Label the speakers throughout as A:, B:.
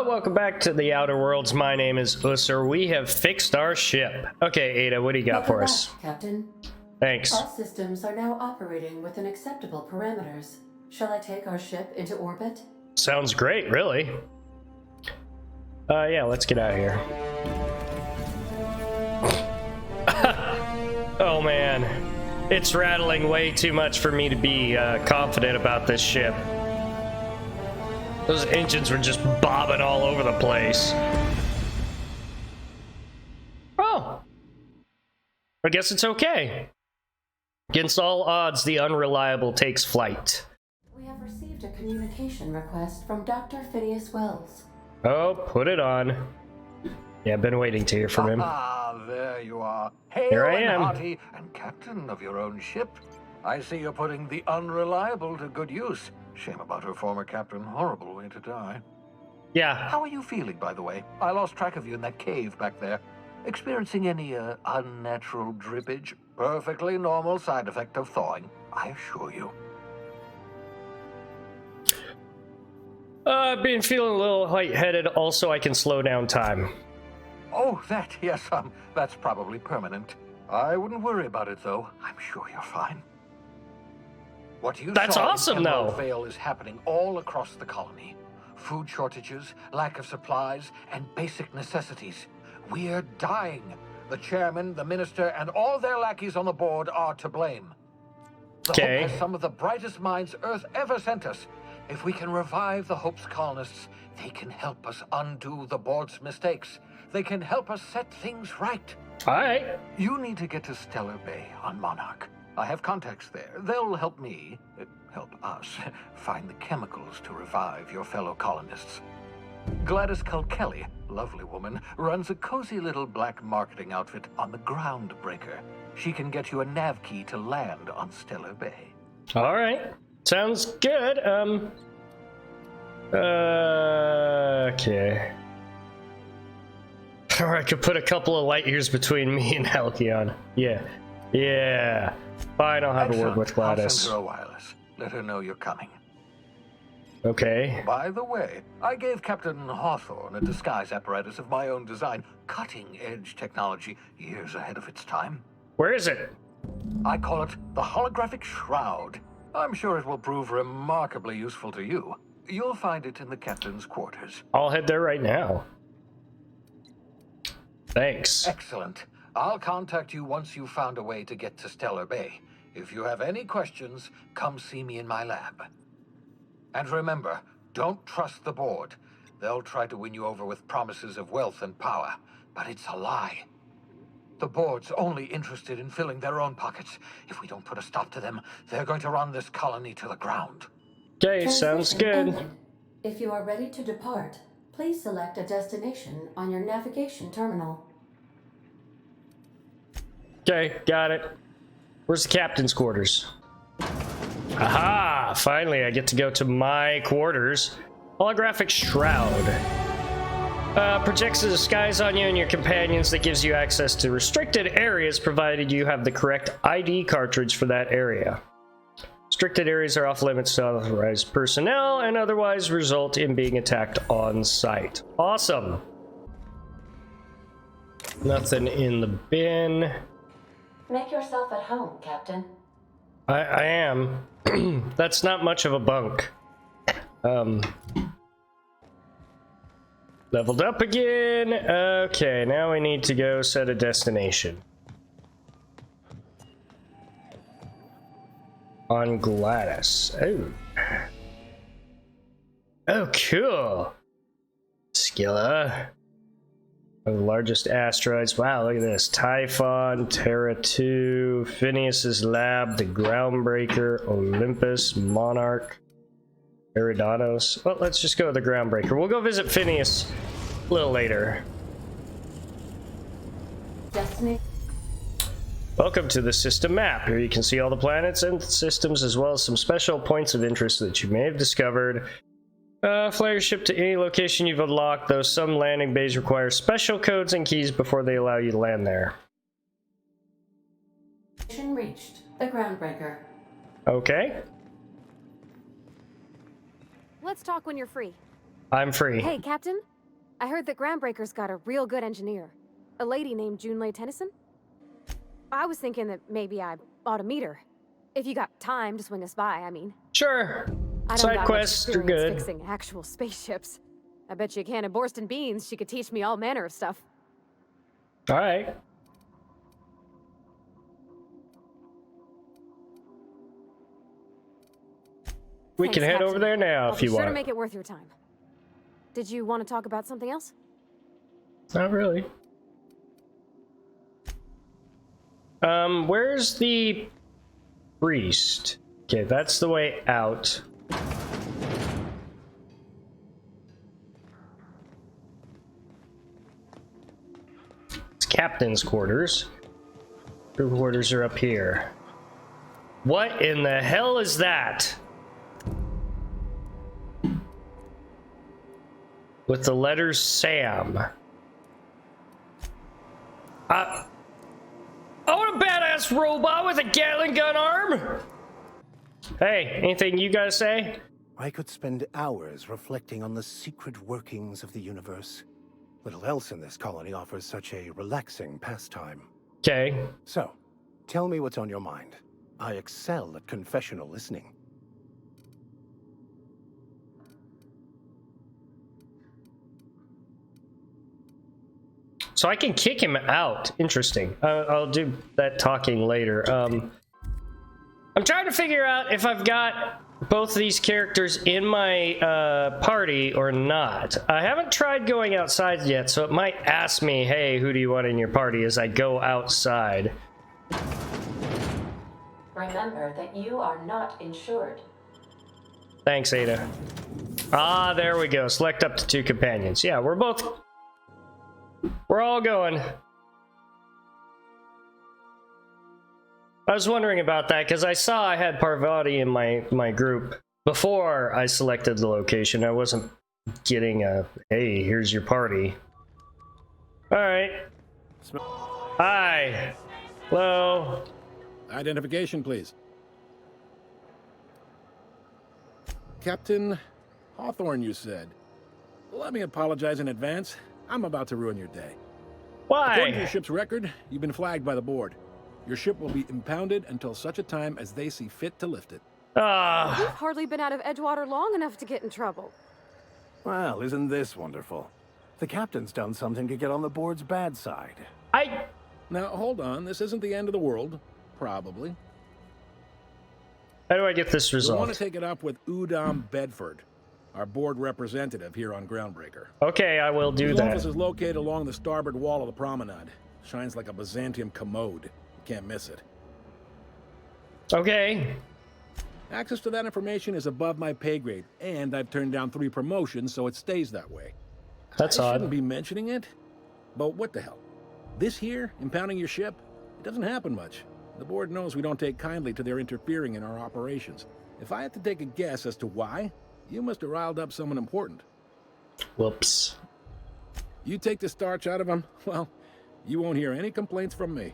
A: welcome back to the Outer Worlds. My name is Ussur. We have fixed our ship. Okay, Ada, what do you got for us?
B: Captain.
A: Thanks.
B: All systems are now operating within acceptable parameters. Shall I take our ship into orbit?
A: Sounds great, really. Yeah, let's get out of here. Oh man, it's rattling way too much for me to be confident about this ship. Those engines were just bobbing all over the place. Oh, I guess it's okay. Against all odds, the Unreliable takes flight.
B: We have received a communication request from Dr. Phineas Wells.
A: Oh, put it on. Yeah, I've been waiting to hear from him.
C: Ah, there you are. Hail
A: Here I
C: and
A: am.
C: hearty and captain of your own ship. I see you're putting the Unreliable to good use. Shame about her former captain. Horrible way to die.
A: Yeah.
C: How are you feeling, by the way? I lost track of you in that cave back there. Experiencing any unnatural drippage? Perfectly normal side effect of thawing, I assure you.
A: I've been feeling a little lightheaded. Also, I can slow down time.
C: Oh, that, yes, that's probably permanent. I wouldn't worry about it, though. I'm sure you're fine. What you
A: That's
C: saw
A: awesome,
C: in Emerald
A: though.
C: Vale is happening all across the colony. Food shortages, lack of supplies, and basic necessities. We're dying. The chairman, the minister, and all their lackeys on the board are to blame. The
A: Okay.
C: Hope has some of the brightest minds Earth ever sent us. If we can revive the Hope's colonists, they can help us undo the board's mistakes. They can help us set things right.
A: All right.
C: You need to get to Stellar Bay on Monarch. I have contacts there. They'll help me, help us, find the chemicals to revive your fellow colonists. Gladys Kelly, lovely woman, runs a cozy little black marketing outfit on the Groundbreaker. She can get you a nav key to land on Stellar Bay.
A: All right. Sounds good. Okay. Or I could put a couple of light years between me and Halcyon. Yeah. Yeah. Fine, I'll have a word with
C: I'll
A: Gladys.
C: send her a wireless. Let her know you're coming.
A: Okay.
C: By the way, I gave Captain Hawthorne a disguise apparatus of my own design. Cutting-edge technology, years ahead of its time.
A: Where is it?
C: I call it the holographic shroud. I'm sure it will prove remarkably useful to you. You'll find it in the captain's quarters.
A: I'll head there right now. Thanks.
C: Excellent. I'll contact you once you've found a way to get to Stellar Bay. If you have any questions, come see me in my lab. And remember, don't trust the board. They'll try to win you over with promises of wealth and power, but it's a lie. The board's only interested in filling their own pockets. If we don't put a stop to them, they're going to run this colony to the ground.
A: Okay, sounds
B: Transition
A: good.
B: ended. If you are ready to depart, please select a destination on your navigation terminal.
A: Okay, got it. Where's the captain's quarters? Aha! Finally, I get to go to my quarters. Holographic shroud. Projects a disguise on you and your companions that gives you access to restricted areas, provided you have the correct ID cartridge for that area. Restricted areas are off limits to authorized personnel and otherwise result in being attacked on sight. Awesome. Nothing in the bin.
B: Make yourself at home, Captain.
A: I am. That's not much of a bunk. Leveled up again. Okay, now we need to go set a destination. On Gladys. Oh. Oh, cool. Skilla. One of the largest asteroids. Wow, look at this. Typhon, Terra 2, Phineas's Lab, the Groundbreaker, Olympus, Monarch, Eridanos. Well, let's just go to the Groundbreaker. We'll go visit Phineas a little later.
B: Destiny.
A: Welcome to the system map. Here you can see all the planets and systems, as well as some special points of interest that you may have discovered. Fly your ship to any location you've unlocked, though some landing bays require special codes and keys before they allow you to land there.
B: Mission reached. The Groundbreaker.
A: Okay.
D: Let's talk when you're free.
A: I'm free.
D: Hey, Captain. I heard that Groundbreaker's got a real good engineer. A lady named Junlei Tennyson. I was thinking that maybe I ought to meet her. If you got time to swing us by, I mean.
A: Sure.
D: I don't
A: Side
D: got much
A: quests are
D: experience
A: good.
D: fixing actual spaceships. I bet you a can of Borston beans she could teach me all manner of stuff.
A: All right. We
D: Thanks,
A: can head
D: Captain.
A: over there now
D: I'll
A: if
D: be
A: you
D: sure
A: want.
D: to make it worth your time. Did you want to talk about something else?
A: Not really. Where's the priest? Okay, that's the way out. It's captain's quarters. Crew quarters are up here. What in the hell is that? With the letters Sam. I want a badass robot with a Gatling gun arm! Hey, anything you gotta say?
E: I could spend hours reflecting on the secret workings of the universe. Little else in this colony offers such a relaxing pastime.
A: Okay.
E: So, tell me what's on your mind. I excel at confessional listening.
A: So I can kick him out. Interesting. I'll do that talking later. I'm trying to figure out if I've got both of these characters in my party or not. I haven't tried going outside yet, so it might ask me, hey, who do you want in your party as I go outside.
B: Remember that you are not insured.
A: Thanks, Ada. Ah, there we go. Select up to 2 companions. Yeah, we're all going. I was wondering about that because I saw I had Parvati in my group before I selected the location. I wasn't getting a, hey, here's your party. All right. Hi. Hello.
F: Identification, please. Captain Hawthorne, you said. Let me apologize in advance. I'm about to ruin your day. According to your
A: Why?
F: ship's record, you've been flagged by the board. Your ship will be impounded until such a time as they see fit to lift it.
D: You've
A: Ah,
D: hardly been out of Edgewater long enough to get in trouble.
E: Well, isn't this wonderful? The captain's done something to get on the board's bad side.
A: I.
F: Now, hold on. This isn't the end of the world. Probably.
A: How do I get this
F: You'll want
A: resolved?
F: to take it up with Udom Bedford, our board representative here on Groundbreaker.
A: Okay, I will do
F: His
A: that.
F: office is located along the starboard wall of the promenade. Shines like a Byzantium commode. You can't miss it.
A: Okay.
F: Access to that information is above my pay grade, and I've turned down 3 promotions, so it stays that way.
A: That's
F: I
A: odd.
F: shouldn't be mentioning it, but what the hell? This here, impounding your ship, it doesn't happen much. The board knows we don't take kindly to their interfering in our operations. If I had to take a guess as to why, you must have riled up someone important.
A: Whoops.
F: You take the starch out of them, well, you won't hear any complaints from me.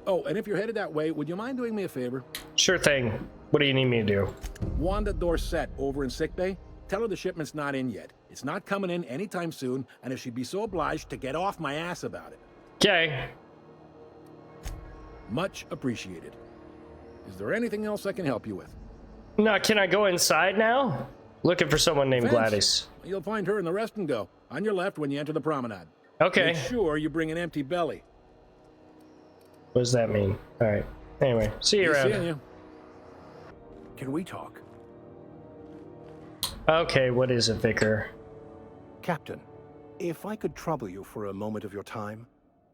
F: Oh, and if you're headed that way, would you mind doing me a favor?
A: Sure thing. What do you need me to do?
F: Wanda Dorset over in sickbay, tell her the shipment's not in yet. It's not coming in anytime soon, and if she'd be so obliged to get off my ass about it.
A: Okay.
F: Much appreciated. Is there anything else I can help you with?
A: Now, can I go inside now? Looking for someone named
F: Fence.
A: Gladys.
F: You'll find her in the rest and go, on your left when you enter the promenade.
A: Okay.
F: Make sure you bring an empty belly.
A: What does that mean? All right. Anyway, see you
F: Be
A: around.
F: seeing you.
E: Can we talk?
A: Okay, what is it, Vicar?
E: Captain, if I could trouble you for a moment of your time,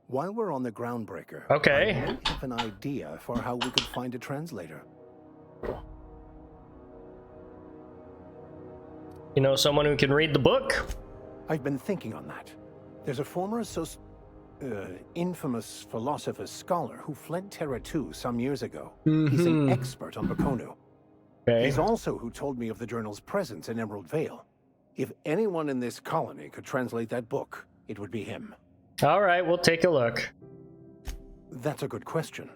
E: while we're on the Groundbreaker,
A: Okay.
E: I might have an idea for how we could find a translator.
A: You know someone who can read the book?
E: I've been thinking on that. There's a former infamous philosopher scholar who fled Terra 2 some years ago. He's an expert on Bakonu.
A: Okay.
E: He's also who told me of the journal's presence in Emerald Vale. If anyone in this colony could translate that book, it would be him.
A: All right, we'll take a look.
E: That's a good question.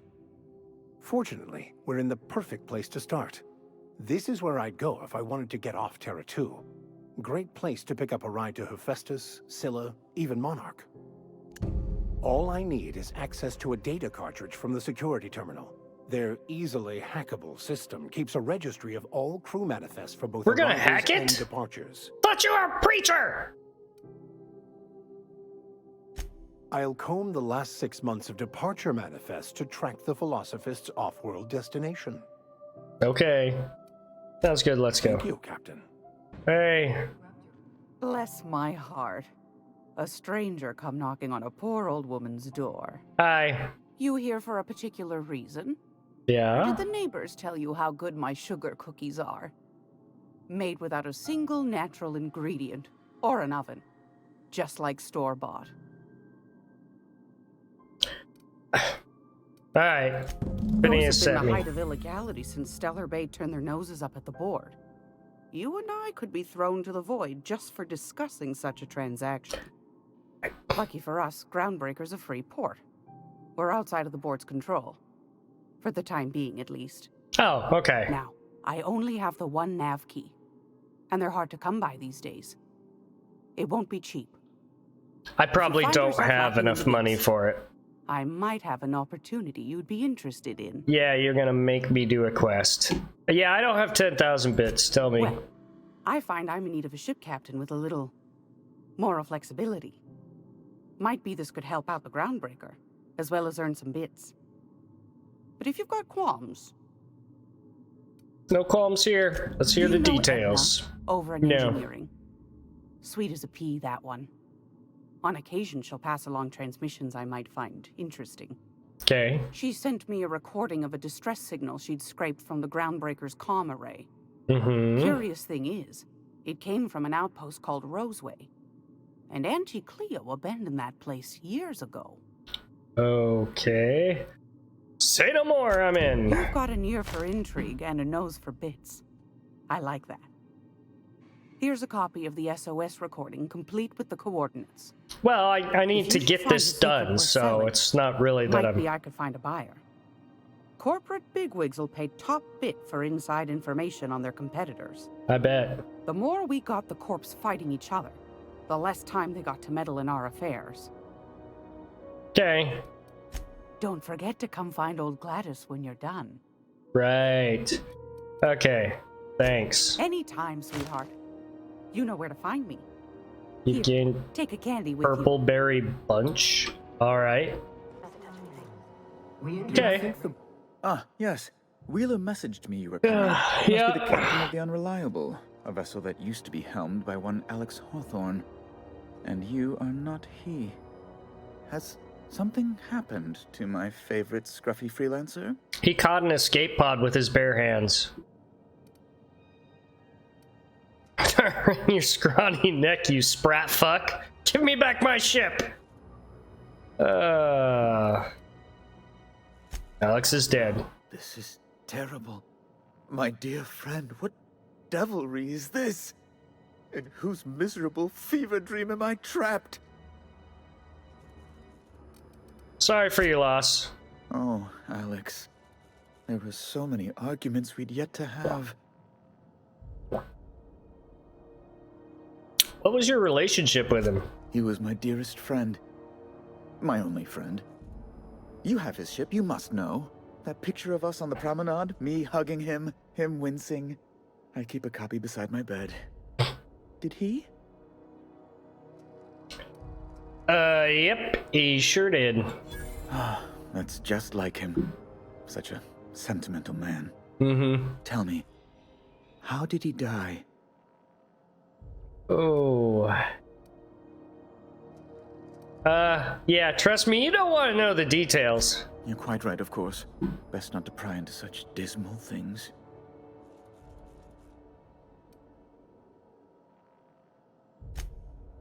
E: Fortunately, we're in the perfect place to start. This is where I'd go if I wanted to get off Terra 2. Great place to pick up a ride to Hephaestus, Scylla, even Monarch. All I need is access to a data cartridge from the security terminal. Their easily hackable system keeps a registry of all crew manifests for both
A: We're gonna
E: arrivals
A: hack it?
E: and departures.
A: Thought you were a preacher!
E: I'll comb the last 6 months of departure manifests to track the Philosophist's off-world destination.
A: Okay. Sounds good, let's go.
E: Thank you, Captain.
A: Hey.
G: Bless my heart. A stranger come knocking on a poor old woman's door.
A: Hi.
G: You here for a particular reason?
A: Yeah?
G: Did the neighbors tell you how good my sugar cookies are? Made without a single natural ingredient, or an oven. Just like store-bought.
A: Alright. Phineas
G: Those have
A: sent
G: been the
A: me.
G: height of illegality since Stellar Bay turned their noses up at the board. You and I could be thrown to the void just for discussing such a transaction. Lucky for us, Groundbreaker's a free port. We're outside of the board's control. For the time being, at least.
A: Oh, okay.
G: Now, I only have the one nav key. And they're hard to come by these days. It won't be cheap.
A: I probably
G: find
A: don't
G: yourself
A: have
G: lacking in
A: enough
G: the
A: money
G: bits,
A: for it.
G: I might have an opportunity you'd be interested in.
A: Yeah, you're gonna make me do a quest. Yeah, I don't have 10,000 bits, tell me.
G: Well, I find I'm in need of a ship captain with a little moral flexibility. Might be this could help out the Groundbreaker, as well as earn some bits. But if you've got qualms...
A: No qualms here. Let's hear
G: Do
A: the
G: you know
A: details.
G: Edna over in
A: No.
G: engineering? Sweet as a pea, that one. On occasion, she'll pass along transmissions I might find interesting.
A: Okay.
G: She sent me a recording of a distress signal she'd scraped from the Groundbreaker's comm array.
A: Mm-hmm.
G: Curious thing is, it came from an outpost called Roseway. And Auntie Cleo abandoned that place years ago.
A: Okay. Say no more, I'm in.
G: You've got an ear for intrigue and a nose for bits. I like that. Here's a copy of the SOS recording, complete with the coordinates.
A: Well, I need
G: If
A: to
G: you
A: get
G: find
A: this
G: a secret
A: done,
G: worth
A: so
G: selling,
A: it's not really that
G: Might be
A: I'm...
G: I could find a buyer. Corporate bigwigs will pay top bit for inside information on their competitors.
A: I bet.
G: The more we got the corps fighting each other, the less time they got to meddle in our affairs.
A: Okay.
G: Don't forget to come find old Gladys when you're done.
A: Right. Okay. Thanks.
G: Anytime, sweetheart. You know where to find me.
A: You
G: Here,
A: gain
G: take a candy with
A: purple berry bunch. Alright. Okay.
H: Ah, yes. Wheeler messaged me you were coming. You must be the
A: Yeah.
H: captain of the Unreliable, a vessel that used to be helmed by one Alex Hawthorne. And you are not he. Has something happened to my favorite scruffy freelancer?
A: He caught an escape pod with his bare hands. Your scrawny neck, you sprat fuck. Give me back my ship. Alex is dead.
H: This is terrible. My dear friend, what devilry is this? In whose miserable fever dream am I trapped?
A: Sorry for your loss.
H: Oh, Alex. There were so many arguments we'd yet to have.
A: What was your relationship with him?
H: He was my dearest friend. My only friend. You have his ship, you must know. That picture of us on the promenade, me hugging him, him wincing. I keep a copy beside my bed. Did he?
A: Yep, he sure did.
H: Ah, that's just like him. Such a sentimental man.
A: Mm-hmm.
H: Tell me, how did he die?
A: Oh. Yeah, trust me, you don't want to know the details.
H: You're quite right, of course. Best not to pry into such dismal things.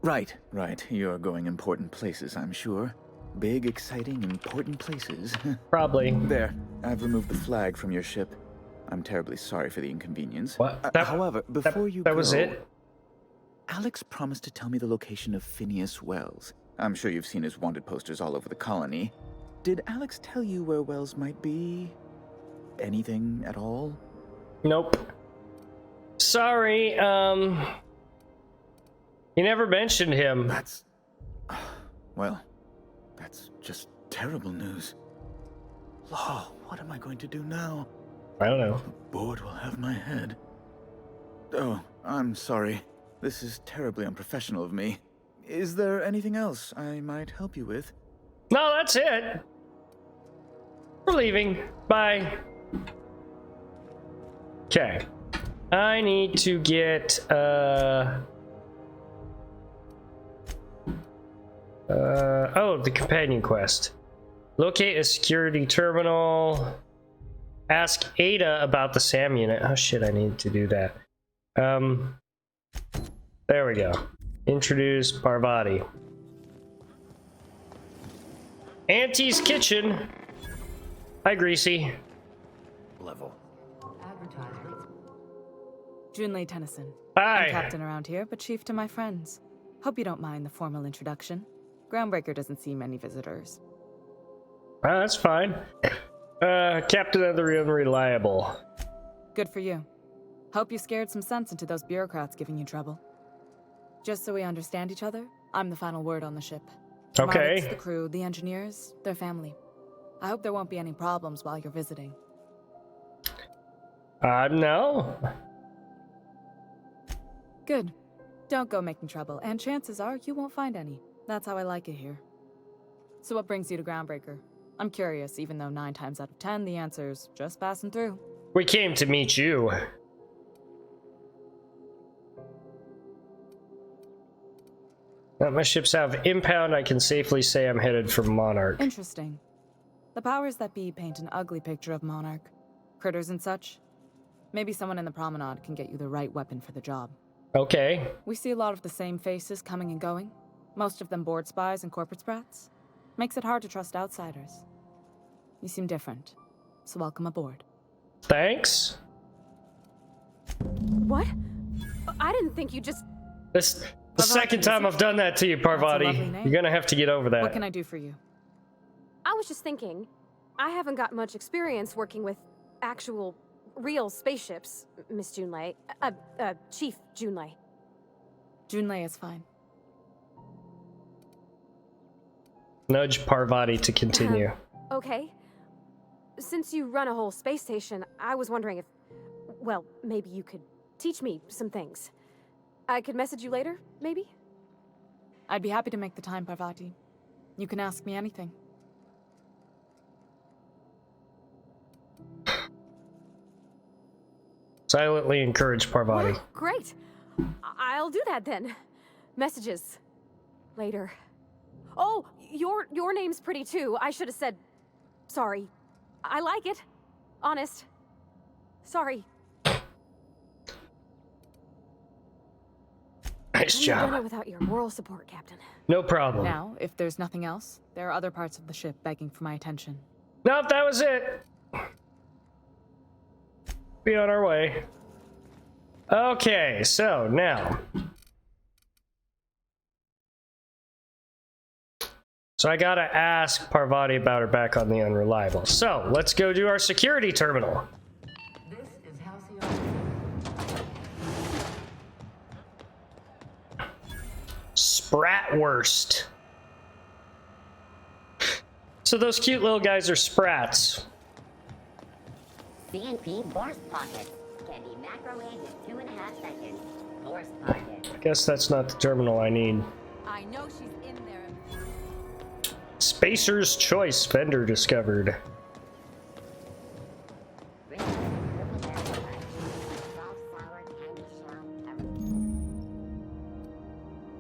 H: Right. You're going important places, I'm sure. Big, exciting, important places.
A: Probably.
H: There, I've removed the flag from your ship. I'm terribly sorry for the inconvenience.
A: What?
H: However, before you
A: that
H: go...
A: was it?
H: Alex promised to tell me the location of Phineas Wells. I'm sure you've seen his wanted posters all over the colony. Did Alex tell you where Wells might be? Anything at all?
A: Nope. Sorry, You never mentioned him.
H: That's... Well, that's just terrible news. Law, what am I going to do now?
A: I don't know.
H: The board will have my head. Oh, I'm sorry. This is terribly unprofessional of me. Is there anything else I might help you with?
A: No, that's it. We're leaving. Bye. Okay. I need to get, oh, the companion quest. Locate a security terminal. Ask Ada about the SAM unit. Oh shit, I need to do that. There we go. Introduce Parvati. Auntie's kitchen. Hi, Greasy.
E: Level.
I: Junlei Tennyson.
A: Hi.
I: I'm captain around here, but chief to my friends. Hope you don't mind the formal introduction. Groundbreaker doesn't see many visitors.
A: That's fine. Captain of the Unreliable.
I: Good for you. Hope you scared some sense into those bureaucrats giving you trouble. Just so we understand each other, I'm the final word on the ship.
A: Okay.
I: Marvitz, the crew, the engineers, their family. I hope there won't be any problems while you're visiting.
A: No.
I: Good. Don't go making trouble, and chances are you won't find any. That's how I like it here. So what brings you to Groundbreaker? I'm curious, even though 9 times out of 10 the answer's just passing through.
A: We came to meet you. Now my ship's out of impound. I can safely say I'm headed for Monarch.
I: Interesting. The powers that be paint an ugly picture of Monarch. Critters and such. Maybe someone in the promenade can get you the right weapon for the job.
A: Okay.
I: We see a lot of the same faces coming and going. Most of them board spies and corporate sprats. Makes it hard to trust outsiders. You seem different, so welcome aboard.
A: Thanks.
D: What? I didn't think you just...
A: This the second time I've done that to you, Parvati.
I: That's a lovely name.
A: You're gonna have to get over that.
I: What can I do for you?
D: I was just thinking, I haven't got much experience working with actual, real spaceships, Miss Junlei. Chief Junlei.
I: Junlei is fine.
A: Nudge Parvati to continue.
D: Okay. Since you run a whole space station, I was wondering if... Well, maybe you could teach me some things. I could message you later, maybe?
I: I'd be happy to make the time, Parvati. You can ask me anything.
A: Silently encourage Parvati.
D: Well, great. I'll do that then. Messages. Later. Oh, your name's pretty too. I should have said... Sorry. I like it. Honest. Sorry.
A: Nice
D: Couldn't have done
A: job.
D: it without your moral support, Captain.
A: No problem.
I: Now, if there's nothing else, there are other parts of the ship begging for my attention.
A: Nope, that was it. Be on our way. Okay, so now. So I gotta ask Parvati about her back on the Unreliable. So let's go do our security terminal.
B: This is Halcyon.
A: Spratwurst. So those cute little guys are sprats.
J: CNP Bourse Pocket can be macrowaved in 2.5 seconds. Bourse Pocket.
A: I guess that's not the terminal I need.
D: I know she's in there.
A: Spacer's Choice vendor discovered.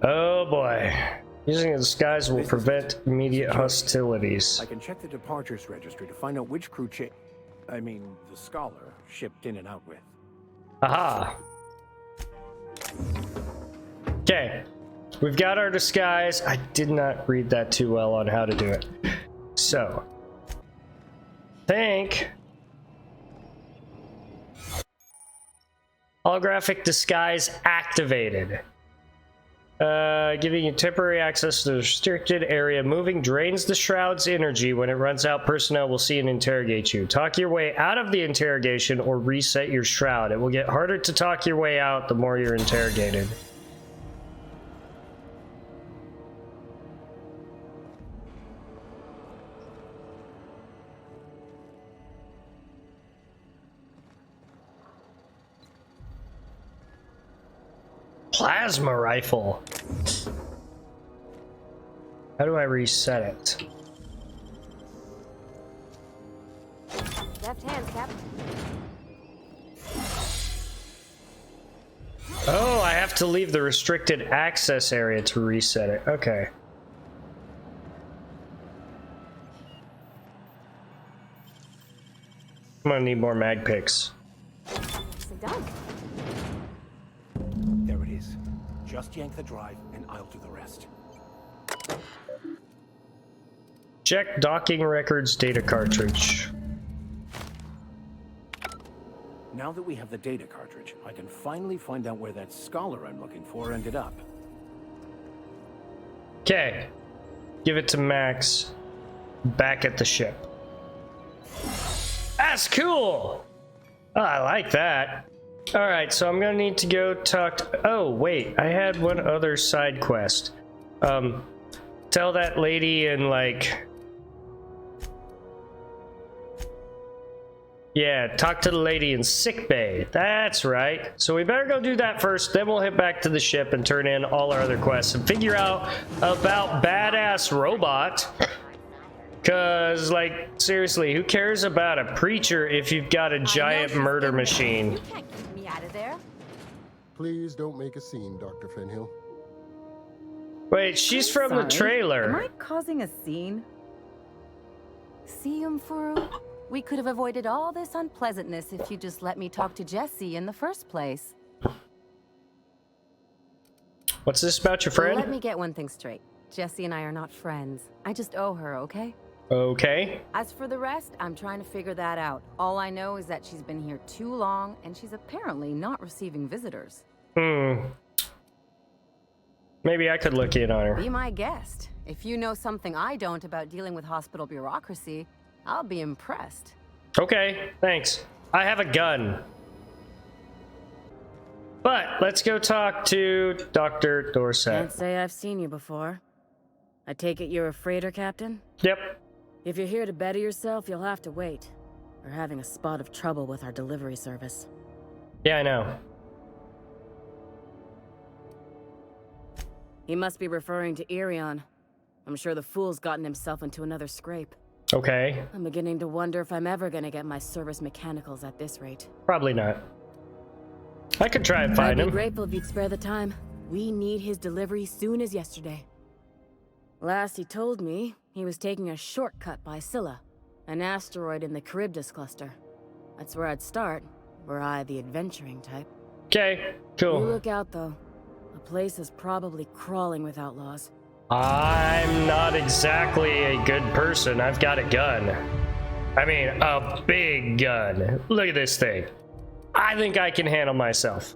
A: Oh boy. Using a disguise will prevent immediate hostilities.
E: I can check the departures registry to find out which crew the Scholar shipped in and out with.
A: Aha. Okay. We've got our disguise. I did not read that too well on how to do it. So. Think. Holographic disguise activated. Giving you temporary access to the restricted area. Moving drains the shroud's energy. When it runs out, personnel will see and interrogate you. Talk your way out of the interrogation or reset your shroud. It will get harder to talk your way out the more you're interrogated. Plasma rifle. How do I reset it?
D: Left hands, Cap.
A: Oh, I have to leave the restricted access area to reset it. Okay. I'm gonna need more mag picks.
D: Nicely done.
E: There it is. Just yank the drive, and I'll do the rest.
A: Check docking records data cartridge.
E: Now that we have the data cartridge, I can finally find out where that scholar I'm looking for ended up.
A: Okay. Give it to Max. Back at the ship. That's cool! Oh, I like that. Alright, so I'm gonna need to go talk to... Oh, wait. I had one other side quest. Tell that lady in, like... Yeah, talk to the lady in sickbay. That's right. So we better go do that first, then we'll head back to the ship and turn in all our other quests and figure out about Badass Robot. Cause, like, seriously, who cares about a preacher if you've got a giant murder machine?
D: You can't keep me out of there.
K: Please don't make a scene, Dr. Fenhill.
A: Wait, she's from the trailer.
L: Am I causing a scene?
M: See, Ussur? We could have avoided all this unpleasantness if you just let me talk to Jessie in the first place.
A: What's this about your friend?
M: Let me get one thing straight. Jessie and I are not friends. I just owe her, okay?
A: Okay.
M: As for the rest, I'm trying to figure that out. All I know is that she's been here too long, and she's apparently not receiving visitors.
A: Maybe I could look in on her.
M: Be my guest. If you know something I don't about dealing with hospital bureaucracy, I'll be impressed.
A: Okay, thanks. I have a gun. But let's go talk to Dr. Dorset.
L: Can't say I've seen you before. I take it you're a freighter captain?
A: Yep.
L: If you're here to better yourself, you'll have to wait. We're having a spot of trouble with our delivery service.
A: Yeah, I know.
L: He must be referring to Irion. I'm sure the fool's gotten himself into another scrape.
A: Okay.
L: I'm beginning to wonder if I'm ever gonna get my service mechanicals at this rate.
A: Probably not. I could try and find
L: I'd
A: him.
L: be grateful if you'd spare the time. We need his delivery soon as yesterday. Last he told me, he was taking a shortcut by Scylla, an asteroid in the Charybdis cluster. That's where I'd start, were I the adventuring type.
A: Okay,
L: You
A: cool.
L: look out, though. The place is probably crawling with outlaws.
A: I'm not exactly a good person. I've got a gun. I mean, a big gun. Look at this thing. I think I can handle myself.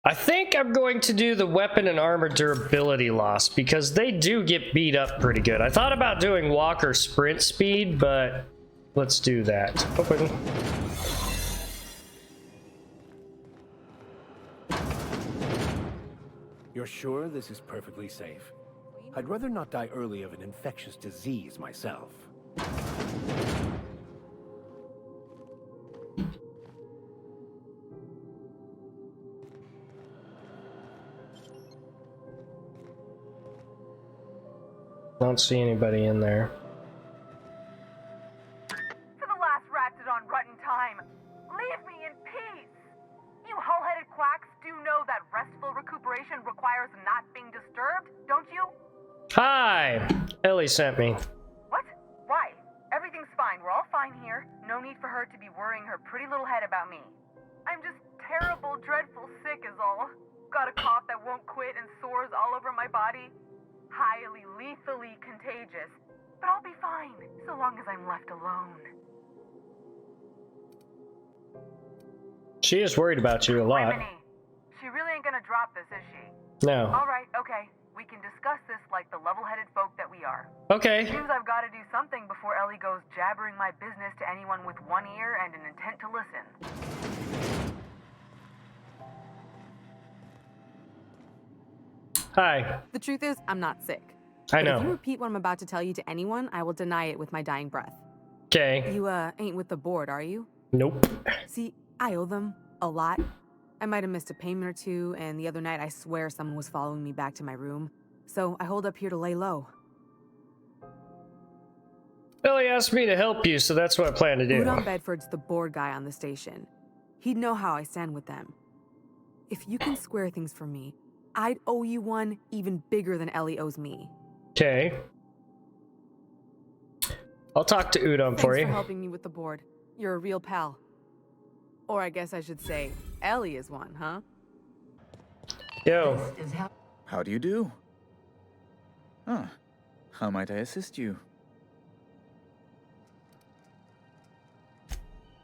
A: I think I'm going to do the weapon and armor durability loss because they do get beat up pretty good. I thought about doing walk or sprint speed, but let's do that. Open.
E: You're sure this is perfectly safe? I'd rather not die early of an infectious disease myself.
A: Don't see anybody in there.
N: For the last ratted on rotten time, leave me in peace! You hull-headed quacks do know that restful recuperation requires not being disturbed, don't you?
A: Hi! Ellie sent me.
N: What? Why? Everything's fine. We're all fine here. No need for her to be worrying her pretty little head about me. I'm just terrible, dreadful sick is all. Got a cough that won't quit and sores all over my body. Highly, lethally contagious. But I'll be fine, so long as I'm left alone.
A: She is worried about you a lot.
N: Rimini, she really ain't gonna drop this, is she?
A: No.
N: Alright, okay. We can discuss this like the level-headed folk that we are.
A: Okay.
N: Seems I've got to do something before Ellie goes jabbering my business to anyone with one ear and an intent to listen.
A: Hi.
O: The truth is, I'm not sick.
A: I
O: But if you
A: know.
O: repeat what I'm about to tell you to anyone, I will deny it with my dying breath.
A: Okay.
O: You, ain't with the board, are you?
A: Nope.
O: See, I owe them a lot. I might have missed a payment or two, and the other night I swear someone was following me back to my room. So I hold up here to lay low.
A: Well, he asked me to help you, so that's what I plan to do.
O: Udon Bedford's the board guy on the station. He'd know how I stand with them. If you can square things for me, I'd owe you one even bigger than Ellie owes me.
A: Okay. I'll talk to Udon for you.
O: Thanks for helping me with the board. You're a real pal. Or I guess I should say, Ellie is one, huh?
A: Yo.
H: How do you do? Ah, how might I assist you?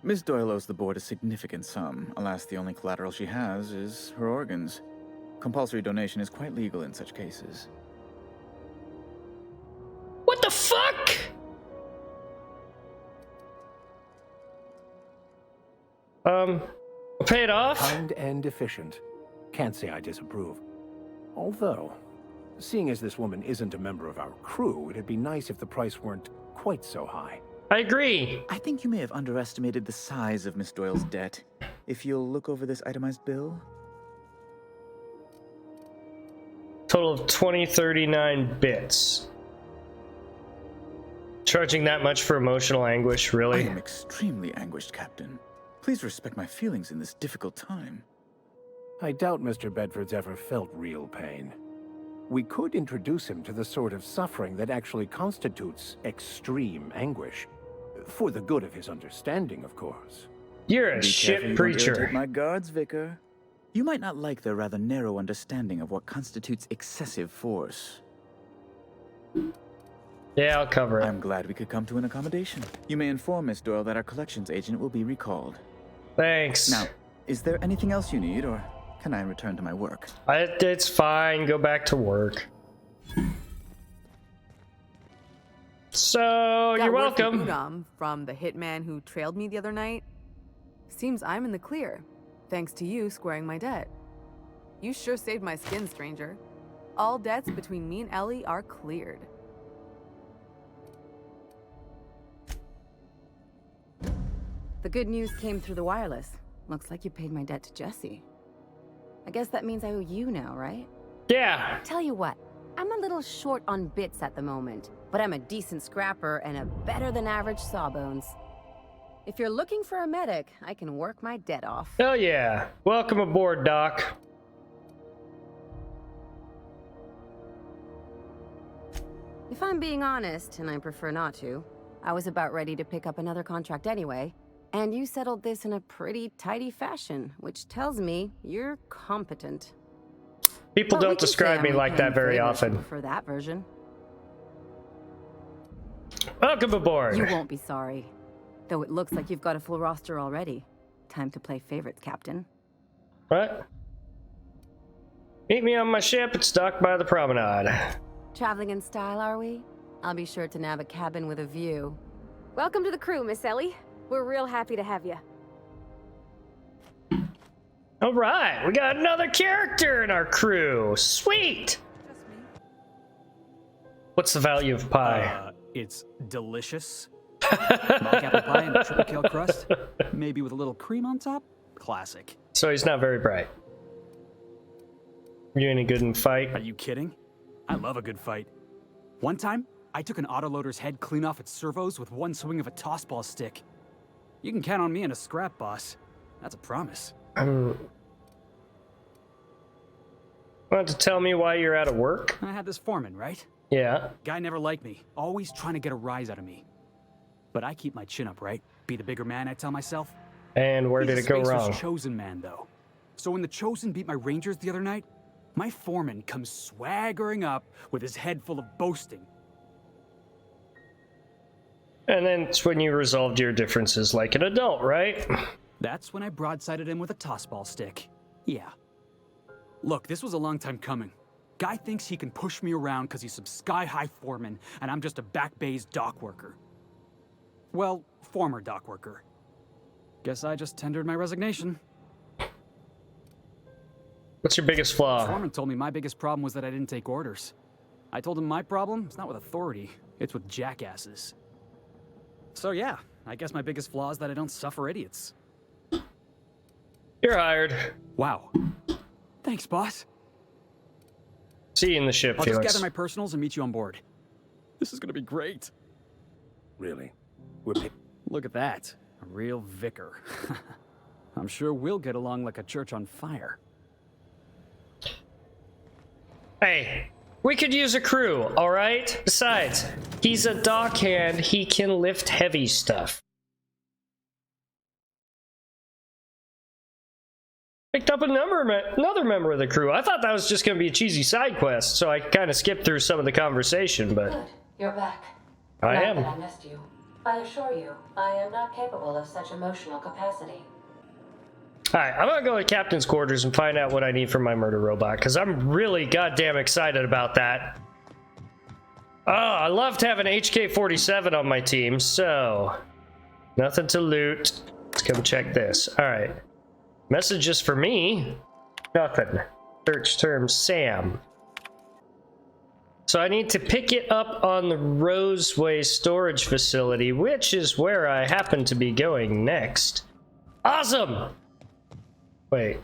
H: Miss Doyle owes the board a significant sum. Alas, the only collateral she has is her organs. Compulsory donation is quite legal in such cases.
A: What the fuck? Pay it off?
E: Kind and efficient. Can't say I disapprove. Although, seeing as this woman isn't a member of our crew, it'd be nice if the price weren't quite so high.
A: I agree.
H: I think you may have underestimated the size of Miss Doyle's debt. If you'll look over this itemized bill.
A: Total of 2039 bits. Charging that much for emotional anguish, really?
H: I am extremely anguished, Captain. Please respect my feelings in this difficult time.
E: I doubt Mr. Bedford's ever felt real pain. We could introduce him to the sort of suffering that actually constitutes extreme anguish. For the good of his understanding, of course.
A: You're a
H: Be careful
A: shit
H: you don't
A: preacher.
H: irritate my guards, Vicar. You might not like their rather narrow understanding of what constitutes excessive force.
A: Yeah, I'll cover it.
H: I'm glad we could come to an accommodation. You may inform Miss Doyle that our collections agent will be recalled.
A: Thanks.
H: Now, is there anything else you need, or can I return to my work?
A: It's fine. Go back to work. So,
O: Got
A: you're
O: word from
A: welcome.
O: Udon, from the hitman who trailed me the other night. Seems I'm in the clear, thanks to you squaring my debt. You sure saved my skin, stranger. All debts between me and Ellie are cleared.
M: The good news came through the wireless. Looks like you paid my debt to Jesse. I guess that means I owe you now, right?
A: Yeah.
M: Tell you what, I'm a little short on bits at the moment, but I'm a decent scrapper and a better than average sawbones. If you're looking for a medic, I can work my debt off.
A: Hell yeah. Welcome aboard, Doc.
M: If I'm being honest, and I prefer not to, I was about ready to pick up another contract anyway, and you settled this in a pretty tidy fashion, which tells me you're competent.
A: People
M: But we
A: don't
M: can say
A: describe
M: I'm
A: me like that
M: repaying
A: very
M: favors
A: often.
M: For that version.
A: Welcome aboard.
M: You won't be sorry. Though it looks like you've got a full roster already. Time to play favorites, Captain.
A: What? Meet me on my ship. It's docked by the promenade.
M: Traveling in style, are we? I'll be sure to nab a cabin with a view.
D: Welcome to the crew, Miss Ellie. We're real happy to have you.
A: All right, we got another character in our crew. Sweet. What's the value of pie?
P: It's delicious. Mock apple pie and a triple kale crust, maybe with a little cream on top. Classic.
A: So he's not very bright. You any good in fight?
P: Are you kidding? I love a good fight. One time, I took an autoloader's head clean off its servos with one swing of a tossball stick. You can count on me in a scrap, boss. That's a promise.
A: Want to tell me why you're out of work?
P: I had this foreman, right?
A: Yeah.
P: Guy never liked me, always trying to get a rise out of me. But I keep my chin up, right? Be the bigger man, I tell myself.
A: And where
P: He's
A: did
P: a
A: it go
P: Spacer's
A: wrong?
P: Chosen man, though. So when the Chosen beat my Rangers the other night, my foreman comes swaggering up with his head full of boasting.
A: And then it's when you resolved your differences like an adult, right?
P: That's when I broadsided him with a tossball stick. Yeah. Look, this was a long time coming. Guy thinks he can push me around because he's some sky-high foreman, and I'm just a back bay's dock worker. Well, former dock worker. Guess I just tendered my resignation.
A: What's your biggest flaw?
P: Foreman told me my biggest problem was that I didn't take orders. I told him my problem is not with authority, it's with jackasses. So yeah, I guess my biggest flaw is that I don't suffer idiots.
A: You You're hired.
P: Wow. Thanks, boss.
A: See you in the ship,
P: I'll just
A: Felix.
P: gather my personals and meet you on board. This is gonna be great.
E: Really?
P: Look at that. A real vicar. I'm sure we'll get along like a church on fire.
A: Hey, we could use a crew, alright? Besides, he's a dockhand, he can lift heavy stuff. Picked up another member of the crew. I thought that was just going to be a cheesy side quest, so I kind of skipped through some of the conversation, but...
B: Good. You're back.
A: I
B: Not
A: am.
B: that I missed you. I assure you, I am not capable of such emotional capacity.
A: Alright, I'm gonna go to Captain's quarters and find out what I need for my murder robot, because I'm really goddamn excited about that. Oh, I loved having HK-47 on my team, so... Nothing to loot. Let's come check this. Alright. Messages for me? Nothing. Search term Sam. So I need to pick it up on the Roseway storage facility, which is where I happen to be going next. Awesome! Wait.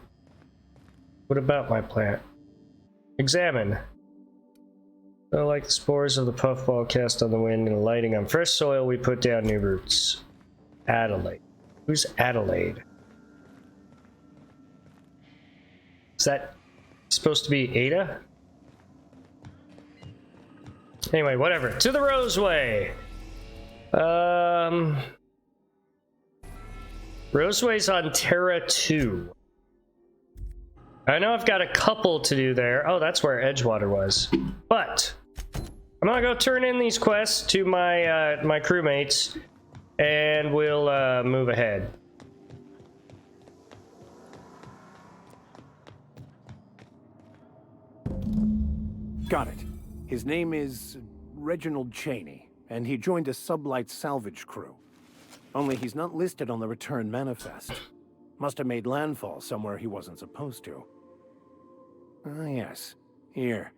A: What about my plant? Examine. So like the spores of the puffball cast on the wind and lighting on fresh soil, we put down new roots. Adelaide. Who's Adelaide? Is that supposed to be Ada? Anyway, whatever. To the Roseway. Roseway's on Terra 2. I know I've got a couple to do there. Oh, that's where Edgewater was. But I'm gonna go turn in these quests to my my crewmates, and we'll move ahead.
E: Got it. His name is Reginald Cheney, and he joined a sublight salvage crew. Only he's not listed on the return manifest. Must have made landfall somewhere he wasn't supposed to. Ah, yes. Here.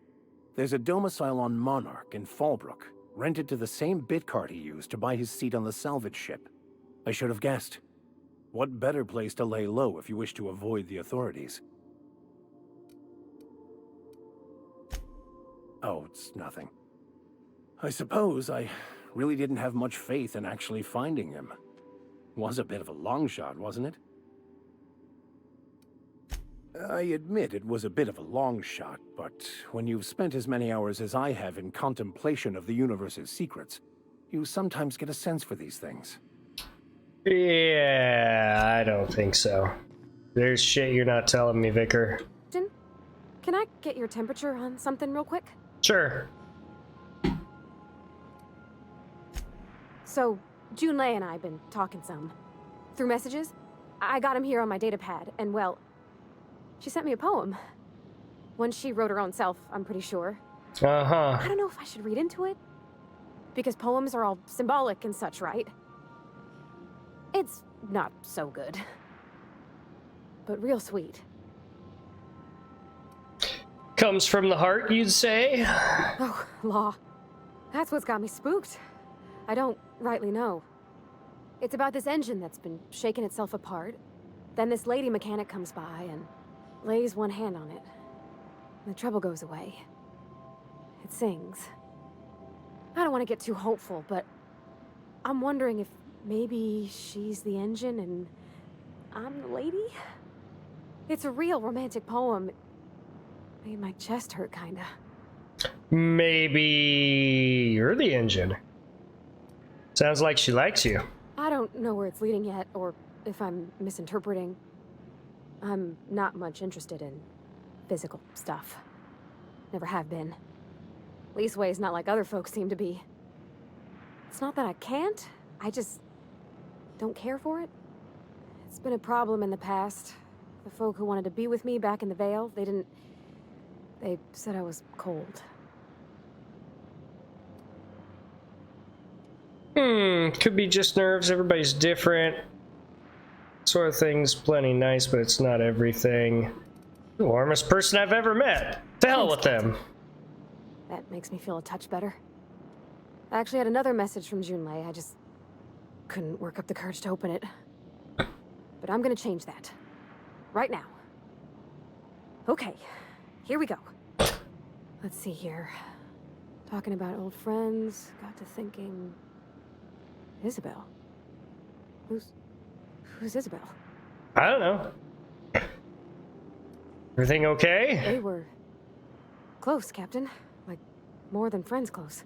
E: There's a domicile on Monarch in Fallbrook, rented to the same bit card he used to buy his seat on the salvage ship. I should have guessed. What better place to lay low if you wish to avoid the authorities? Oh, it's nothing. I suppose I really didn't have much faith in actually finding him. Was a bit of a long shot, wasn't it? I admit it was a bit of a long shot, but when you've spent as many hours as I have in contemplation of the universe's secrets, you sometimes get a sense for these things.
A: Yeah, I don't think so. There's shit you're not telling me, Vicar.
D: Can I get your temperature on something real quick?
A: Sure.
D: So, Junlei and I have been talking some. Through messages. I got him here on my datapad, and well, she sent me a poem. One she wrote her own self, I'm pretty sure.
A: Uh-huh.
D: I don't know if I should read into it. Because poems are all symbolic and such, right? It's not so good. But real sweet.
A: Comes from the heart, you'd say?
D: Oh, law. That's what's got me spooked. I don't rightly know. It's about this engine that's been shaking itself apart. Then this lady mechanic comes by and lays one hand on it. The trouble goes away. It sings. I don't want to get too hopeful, but I'm wondering if maybe she's the engine and I'm the lady? It's a real romantic poem. Made my chest hurt, kinda.
A: Maybe you're the engine. Sounds like she likes you.
D: I don't know where it's leading yet, or if I'm misinterpreting. I'm not much interested in physical stuff. Never have been. Leastways not like other folks seem to be. It's not that I can't, I just don't care for it. It's been a problem in the past. The folk who wanted to be with me back in the Vale, they said I was cold.
A: Could be just nerves. Everybody's different. Sort of thing's plenty nice, but it's not everything. The warmest person I've ever met. To hell with them.
D: That makes me feel a touch better. I actually had another message from Junlei. I just couldn't work up the courage to open it. But I'm gonna change that. right now. Okay, here we go. Let's see here. Talking about old friends, got to thinking... Isabel? Who's Isabel?
A: I don't know. Everything okay?
D: They were close, Captain. Like, more than friends close.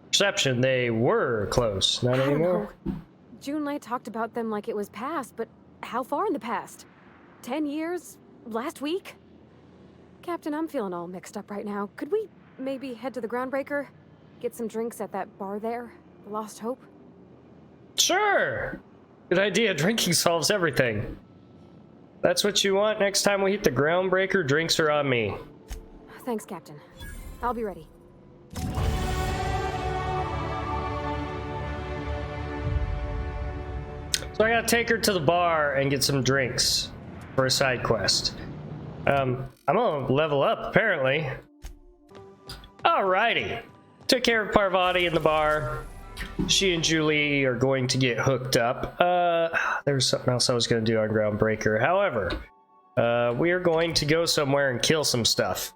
A: Perception, they were close, not
D: I don't
A: anymore.
D: know. Junlei talked about them like it was past, but how far in the past? 10 years? Last week? Captain, I'm feeling all mixed up right now. Could we maybe head to the Groundbreaker? Get some drinks at that bar there? The Lost Hope?
A: Sure! Good idea, drinking solves everything. That's what you want next time we hit the Groundbreaker, drinks are on me.
D: Thanks, Captain. I'll be ready.
A: So I gotta take her to the bar and get some drinks for a side quest. I'm gonna level up, apparently. Alrighty. Took care of Parvati in the bar. She and Julie are going to get hooked up. There was something else I was gonna do on Groundbreaker. However, we are going to go somewhere and kill some stuff.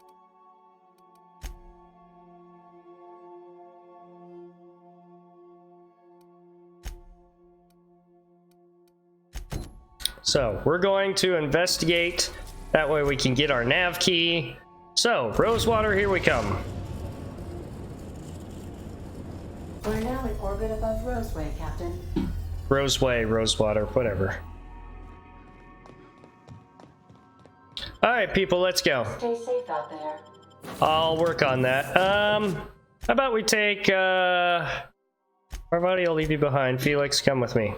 A: So, we're going to investigate. That way we can get our nav key. So, Rosewater, here we come.
B: We're now in orbit above Roseway, Captain.
A: Roseway, Rosewater, whatever. Alright, people, let's go.
B: Stay safe out there.
A: I'll work on that. How about we take, Parvati, I'll leave you behind. Felix, come with me.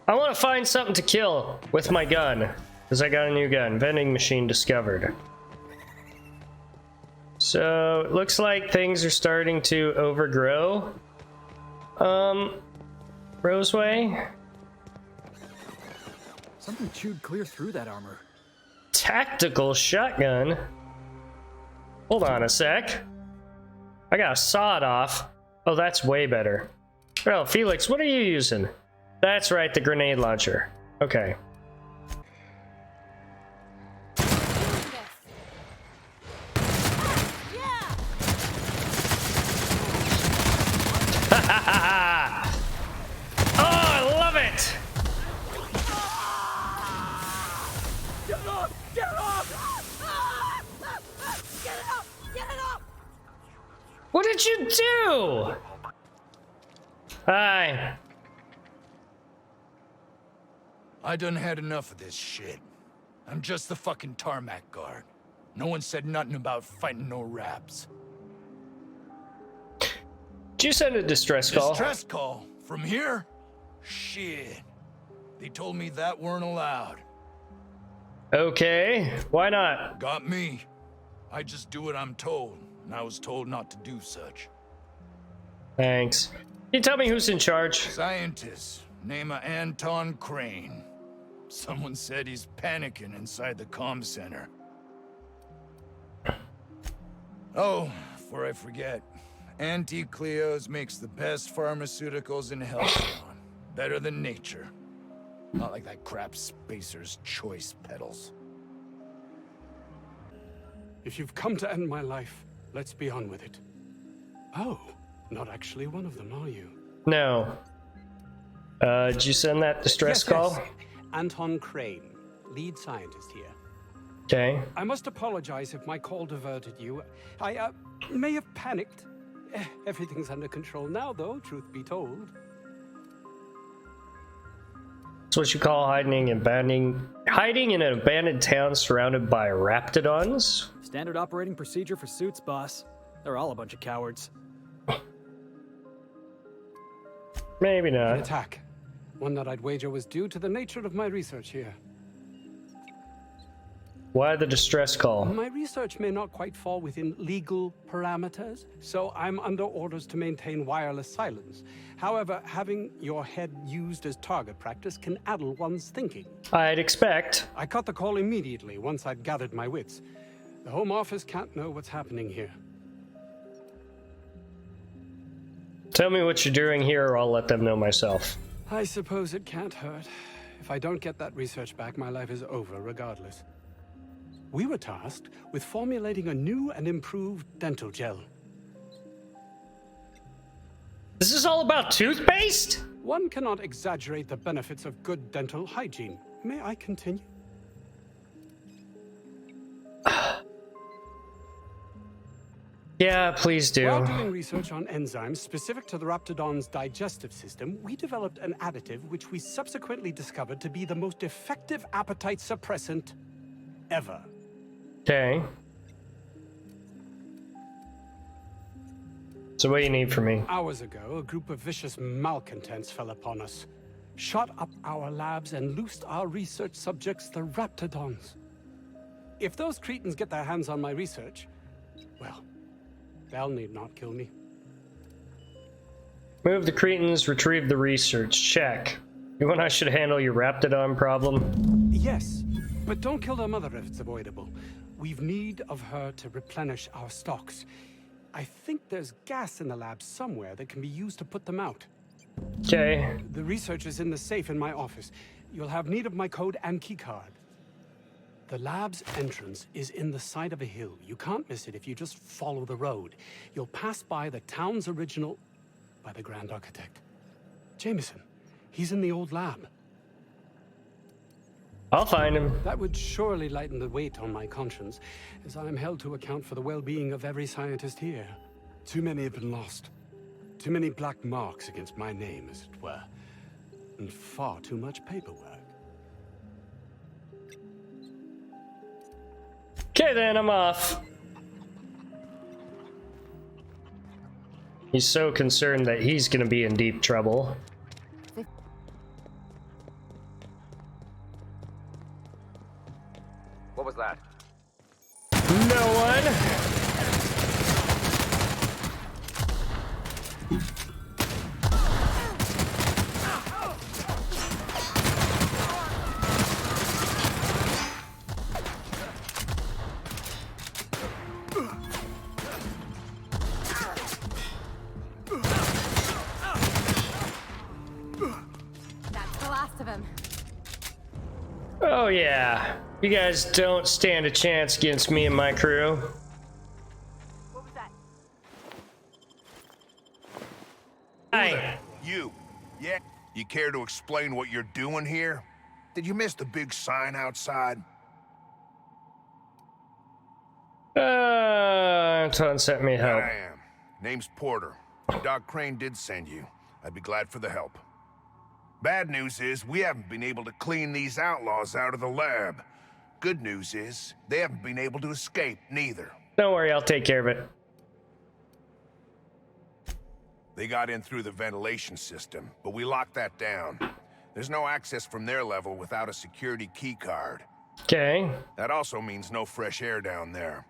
A: I want to find something to kill with my gun, because I got a new gun. Vending machine discovered. So, it looks like things are starting to overgrow. Roseway?
P: Something chewed clear through that armor.
A: Tactical shotgun? Hold on a sec. I got a sawed off. Oh, that's way better. Oh, Felix, what are you using? That's right, the grenade launcher. Okay. Oh, I love it!
Q: Get off! Get off! Get it off! Get it off!
A: What did you do? Hi.
R: I done had enough of this shit. I'm just the fucking tarmac guard. No one said nothing about fighting no raps.
A: Did you send a distress call?
R: Distress call? From here? Shit. They told me that weren't allowed.
A: Okay, why not?
R: Got me. I just do what I'm told, and I was told not to do such.
A: Thanks. Can you tell me who's in charge?
R: Scientist, name of Anton Crane. Someone said he's panicking inside the comm center. Oh, before I forget, Auntie Cleo's makes the best pharmaceuticals in Hellstone. Better than nature. Not like that crap Spacer's Choice peddles.
S: If you've come to end my life, let's be on with it. Oh, not actually one of them, are you?
A: No. Did you send that distress call?
S: Yes. Anton Crane, lead scientist here.
A: Okay.
S: I must apologize if my call diverted you. I may have panicked. Everything's under control now, though, truth be told.
A: That's what you call hiding in an abandoned town surrounded by raptidons?
P: Standard operating procedure for suits, boss. They're all a bunch of cowards.
A: Maybe not.
S: An attack. One that I'd wager was due to the nature of my research here.
A: Why the distress call?
S: My research may not quite fall within legal parameters, so I'm under orders to maintain wireless silence. However, having your head used as target practice can addle one's thinking.
A: I'd expect.
S: I cut the call immediately once I'd gathered my wits. The Home Office can't know what's happening here.
A: Tell me what you're doing here, or I'll let them know myself.
S: I suppose it can't hurt. If I don't get that research back, my life is over regardless. We were tasked with formulating a new and improved dental gel.
A: This is all about toothpaste?
S: One cannot exaggerate the benefits of good dental hygiene. May I continue?
A: Yeah, please do.
S: While doing research on enzymes specific to the Raptidon's digestive system, we developed an additive which we subsequently discovered to be the most effective appetite suppressant ever.
A: Okay. So what do you need from me?
S: Hours ago, a group of vicious malcontents fell upon us, shot up our labs and loosed our research subjects, the Raptidons. If those cretins get their hands on my research, well, they'll need not kill me.
A: Move the cretins, retrieve the research. Check. You and I should handle your Raptidon problem?
S: Yes, but don't kill their mother if it's avoidable. We've need of her to replenish our stocks. I think there's gas in the lab somewhere that can be used to put them out.
A: Okay.
S: The research is in the safe in my office. You'll have need of my code and keycard. The lab's entrance is in the side of a hill. You can't miss it if you just follow the road. You'll pass by the town's original by the Grand Architect. Jameson, he's in the old lab.
A: I'll find him.
S: That would surely lighten the weight on my conscience, as I am held to account for the well-being of every scientist here. Too many have been lost. Too many black marks against my name, as it were. And far too much paperwork.
A: Okay, then, I'm off. He's so concerned that he's gonna be in deep trouble.
T: What was that?
A: No one.
D: That's the last of him.
A: Oh yeah. You guys don't stand a chance against me and my crew.
D: What was that?
A: Hi.
U: You. Yeah? You care to explain what you're doing here? Did you miss the big sign outside?
A: Anton sent me help.
U: I am. Name's Porter. Doc Crane did send you. I'd be glad for the help. Bad news is, we haven't been able to clean these outlaws out of the lab. Good news is, they haven't been able to escape, neither.
A: Don't worry, I'll take care of it.
U: They got in through the ventilation system, but we locked that down. There's no access from their level without a security key card.
A: Okay.
U: That also means no fresh air down there.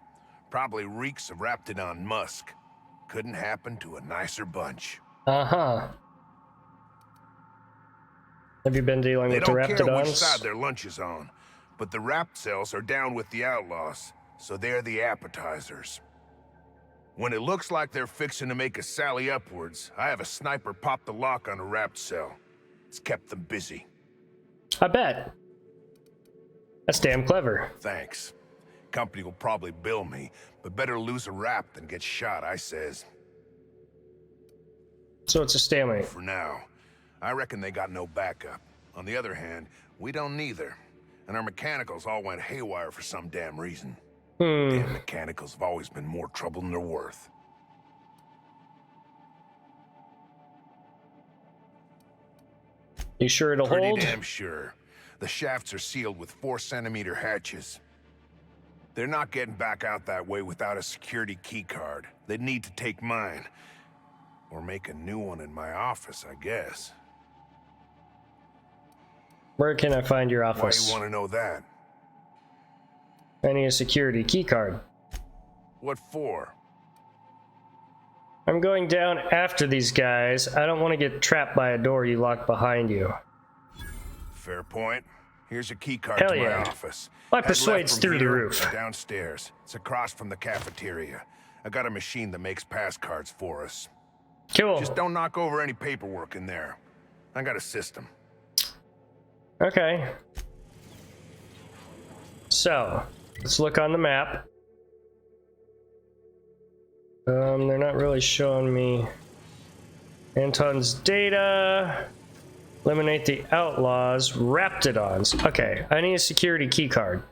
U: Probably reeks of Raptidon musk. Couldn't happen to a nicer bunch.
A: Uh-huh. Have you been dealing with the
U: They don't care which
A: Raptidons?
U: side their lunch is on, but the Rapt cells are down with the outlaws, so they're the appetizers. When it looks like they're fixing to make a sally upwards, I have a sniper pop the lock on a Rapt cell. It's kept them busy.
A: I bet. That's damn clever.
U: Thanks. Company will probably bill me, but better lose a Rapt than get shot, I says.
A: So it's a stalemate.
U: For now. I reckon they got no backup. On the other hand, we don't neither. And our mechanicals all went haywire for some damn reason. Damn mechanicals have always been more trouble than they're worth.
A: You sure it'll hold?
U: Pretty damn sure. The shafts are sealed with 4-centimeter hatches. They're not getting back out that way without a security key card. They'd need to take mine. Or make a new one in my office, I guess.
A: Where can I find your
U: Why
A: office?
U: you want to know that?
A: I need a security key card.
U: What for?
A: I'm going down after these guys. I don't want to get trapped by a door you locked behind you.
U: Fair point. Here's a key card
A: Hell
U: to my
A: yeah.
U: office.
A: My
U: Head left
A: persuade's
U: from
A: through the
U: here,
A: roof.
U: Downstairs. It's across from the cafeteria. I got a machine that makes pass cards for us.
A: Cool.
U: Just don't knock over any paperwork in there. I got a system.
A: Okay. So, let's look on the map. They're not really showing me Anton's data. Eliminate the outlaws. Raptidons. Okay, I need a security key card.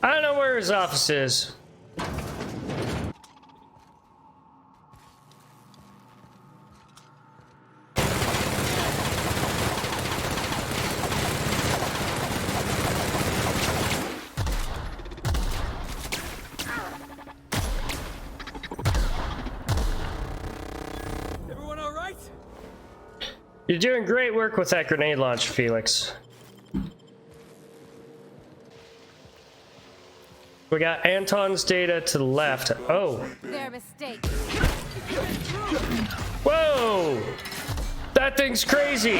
A: I don't know where his office is.
P: Everyone all right?
A: You're doing great work with that grenade launch, Felix. We got Anton's data to the left. Oh.
D: Their mistake.
A: Whoa! That thing's crazy!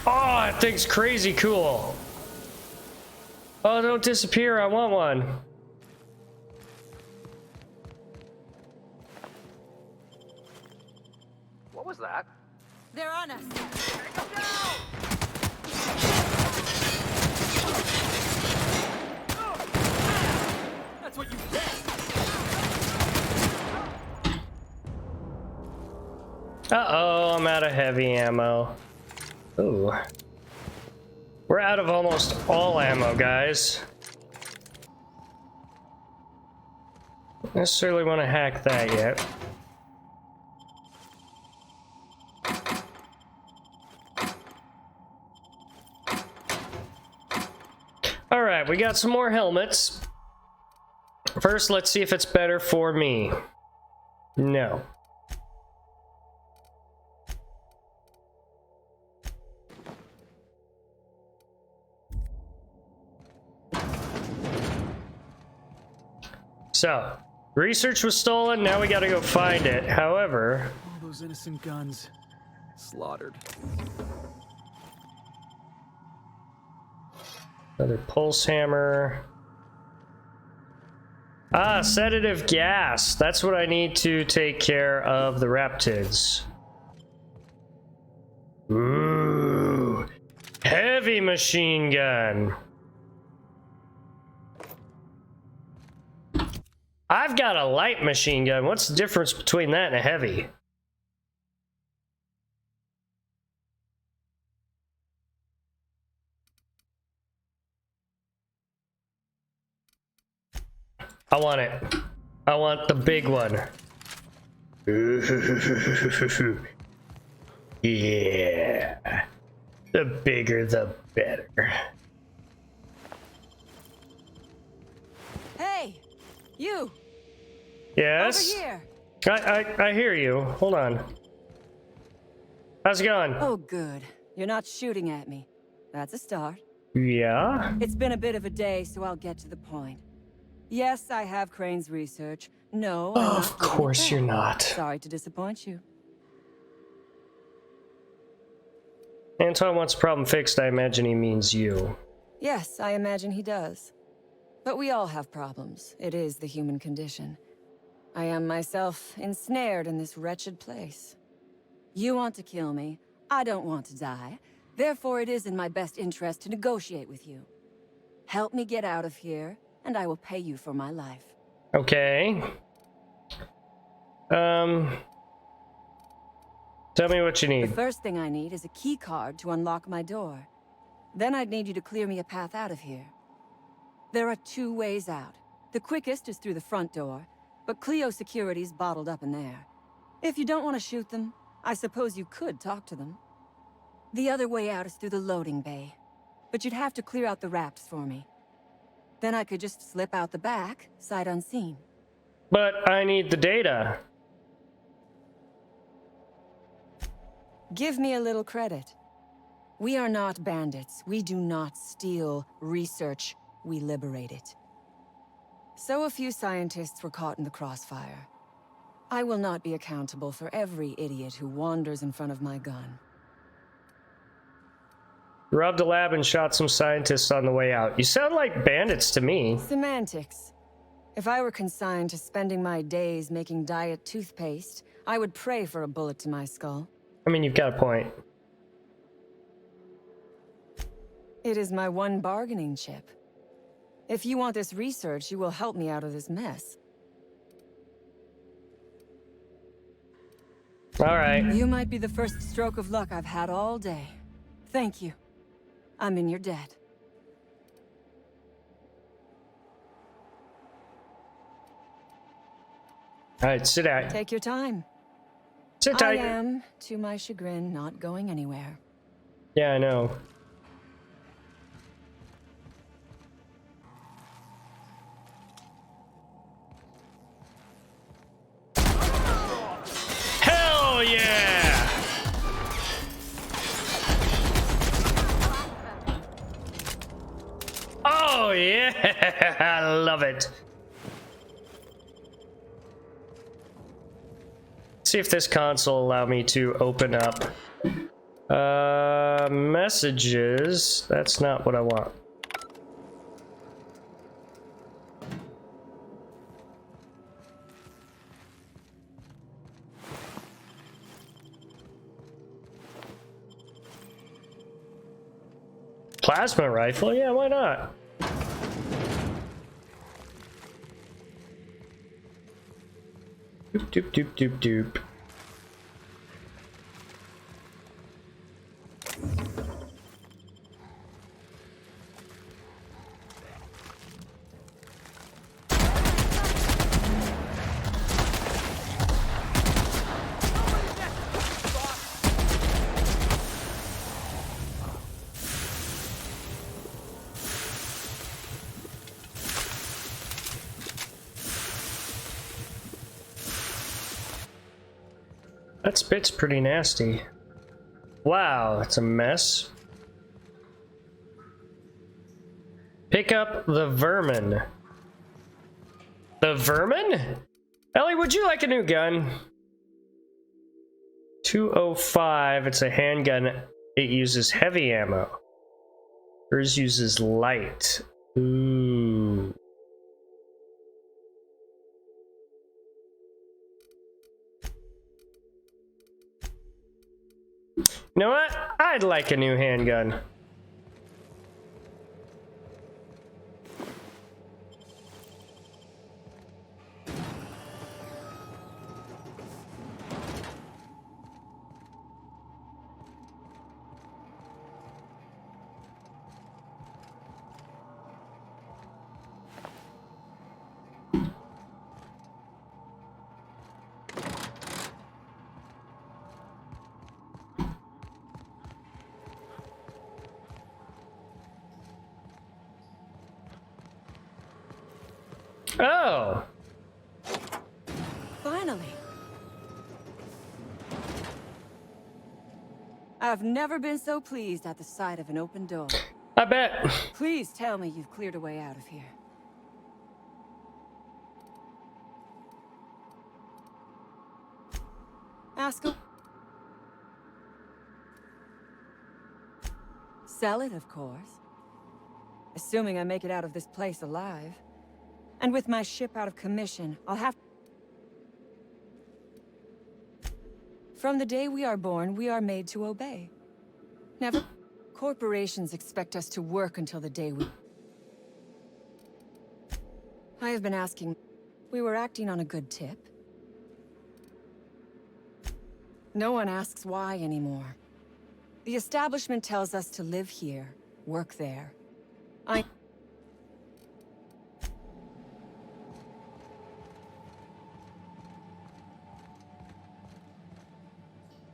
A: Oh, that thing's crazy cool. Oh, don't disappear. I want one.
C: What was that?
D: They're on us.
P: That's what you get.
A: Uh-oh, I'm out of heavy ammo. Ooh. We're out of almost all ammo, guys. Don't necessarily want to hack that yet. Alright, we got some more helmets. First, let's see if it's better for me. No. So, research was stolen, now we gotta go find it. However...
P: All those innocent guns slaughtered.
A: Another pulse hammer. Ah, sedative gas. That's what I need to take care of the raptids. Ooh. Heavy machine gun. I've got a light machine gun. What's the difference between that and a heavy? I want it. I want the big one. Yeah. The bigger the better.
L: Hey! You!
A: Yes?
L: Over here!
A: I hear you. Hold on. How's it going?
L: Oh, good. You're not shooting at me. That's a start.
A: Yeah?
L: It's been a bit of a day, so I'll get to the point. Yes, I have Crane's research. No, I'm not
A: Of course you're not.
L: Sorry to disappoint you.
A: Anton wants a problem fixed. I imagine he means you.
L: Yes, I imagine he does. But we all have problems. It is the human condition. I am myself ensnared in this wretched place. You want to kill me. I don't want to die. Therefore, it is in my best interest to negotiate with you. Help me get out of here, and I will pay you for my life.
A: Okay. Tell me what you need.
L: The first thing I need is a key card to unlock my door. Then I'd need you to clear me a path out of here. There are 2 ways out. The quickest is through the front door, but Cleo security's bottled up in there. If you don't want to shoot them, I suppose you could talk to them. The other way out is through the loading bay, but you'd have to clear out the rafts for me. Then I could just slip out the back, sight unseen.
A: But I need the data.
L: Give me a little credit. We are not bandits. We do not steal research.
T: we liberate it. So a few scientists were caught in the crossfire. I will not be accountable for every idiot who wanders in front of my gun.
A: Robbed a lab and shot some scientists on the way out. You sound like bandits to me.
T: Semantics. If I were consigned to spending my days making diet toothpaste, I would pray for a bullet to my skull.
A: I mean, you've got a point.
T: It is my one bargaining chip. If you want this research, you will help me out of this mess.
A: All right.
T: You might be the first stroke of luck I've had all day. Thank you. I'm in your debt.
A: All right, sit down.
T: Take your time.
A: Sit tight.
T: I am, to my chagrin, not going anywhere.
A: Yeah, I know. Hell yeah! Oh yeah! I love it. See if this console will allow me to open up messages. That's not what I want. Plasma rifle? Yeah, why not? Doop doop doop doop doop. That spit's pretty nasty. Wow, that's a mess. Pick up the vermin. The vermin? Ellie, would you like a new gun? 205, it's a handgun. It uses heavy ammo. Hers uses light. Ooh. You know what? I'd like a new handgun. Oh.
T: Finally. I've never been so pleased at the sight of an open door.
A: I bet.
T: Please tell me you've cleared a way out of here. Ask him. Sell it, of course. Assuming I make it out of this place alive. And with my ship out of commission, I'll have... From the day we are born, we are made to obey. Never... Corporations expect us to work until the day we... I have been asking... We were acting on a good tip. No one asks why anymore. The establishment tells us to live here, work there.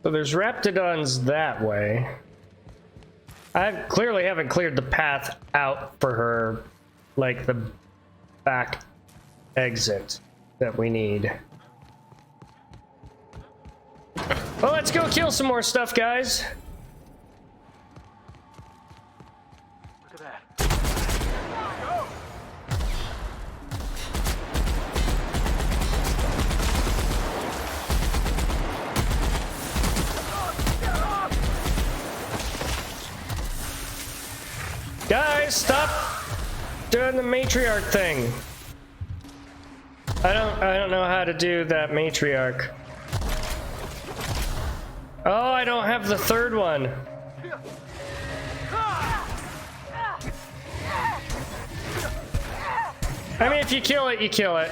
A: So there's Raptidons that way. I clearly haven't cleared the path out for her, like the back exit that we need. Well, let's go kill some more stuff, guys.
Q: Look at that.
A: guys, stop doing the matriarch thing. I don't know how to do that matriarch. Oh, I don't have the third one. I mean, if you kill it, you kill it.